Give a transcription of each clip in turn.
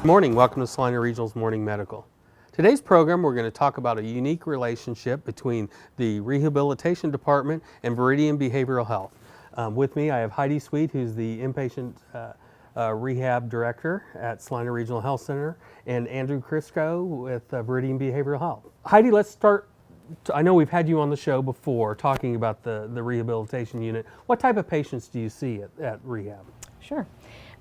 Good morning, welcome to Salina Regional's Morning Medical. Today's program we're going to talk about a unique relationship between the Rehabilitation Department and Veridian Behavioral Health. With me I have Heidi Sweet, who's the Inpatient Rehab Director at Salina Regional Health Center, and Andrew Crisco with Veridian Behavioral Health. Heidi, let's start. I know we've had you on the show before talking about the rehabilitation unit. What type of patients do you see at rehab? Sure.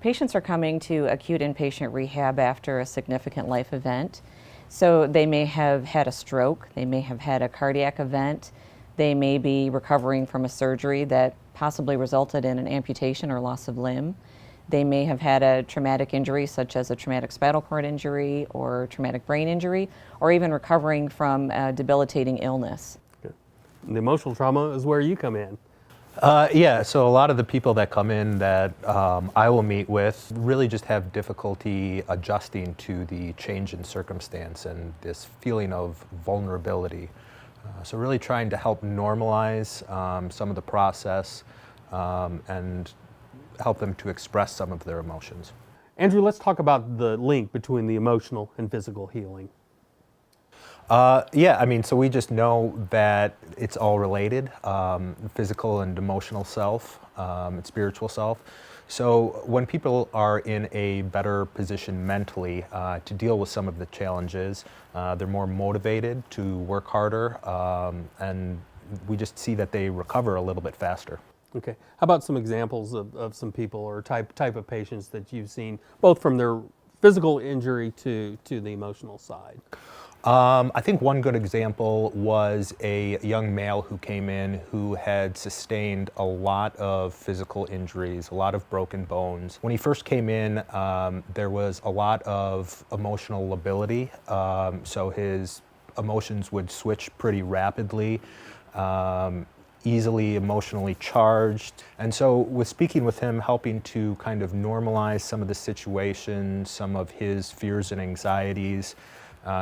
Patients are coming to acute inpatient rehab after a significant life event. So they may have had a stroke, they may have had a cardiac event, they may be recovering from a surgery that possibly resulted in an amputation or loss of limb. They may have had a traumatic injury such as a traumatic spinal cord injury or traumatic brain injury, or even recovering from a debilitating illness. Okay. The emotional trauma is where you come in. Yeah, so a lot of the people that come in that I will meet with really just have difficulty adjusting to the change in circumstance and this feeling of vulnerability. So really trying to help normalize some of the process and help them to express some of their emotions. Andrew, let's talk about the link between the emotional and physical healing. Yeah, I mean, so we just know that it's all related, physical and emotional self, and spiritual self. So when people are in a better position mentally to deal with some of the challenges, they're more motivated to work harder, and we just see that they recover a little bit faster. Okay. How about some examples of some people or type of patients that you've seen, both from their physical injury to the emotional side? I think one good example was a young male who came in who had sustained a lot of physical injuries, a lot of broken bones. When he first came in, there was a lot of emotional lability, so his emotions would switch pretty rapidly, easily emotionally charged. And so with speaking with him, helping to kind of normalize some of the situation, some of his fears and anxieties,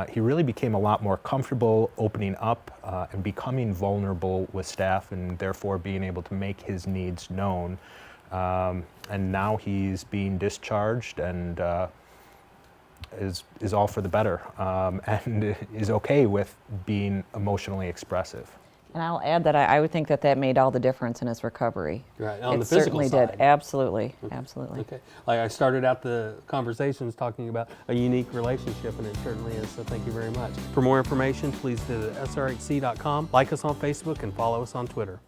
he really became a lot more comfortable opening up and becoming vulnerable with staff, and therefore being able to make his needs known. And now he's being discharged and is all for the better, and is okay with being emotionally expressive. And I'll add that I would think that made all the difference in his recovery. Right, on it the physical certainly side. did, absolutely, Okay. absolutely. Okay. Like I started out the conversations talking about a unique relationship, and it certainly is, so thank you very much. For more information, please visit srhc.com, like us on Facebook, and follow us on Twitter.